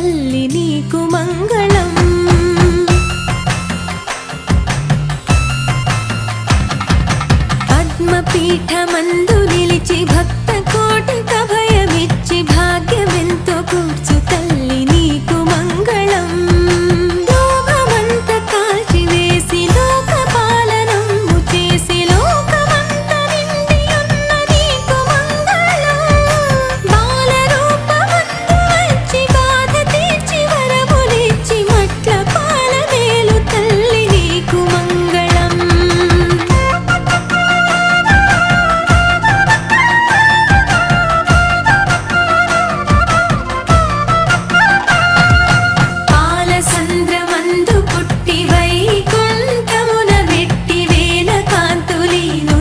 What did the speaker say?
తల్లి నీకు మంగళం. పద్మపీఠమందు నిలిచి భక్త కోటికభయమిచ్చి భాగ్యమెంతో కూర్చు తల్లి నీకు మంగళం.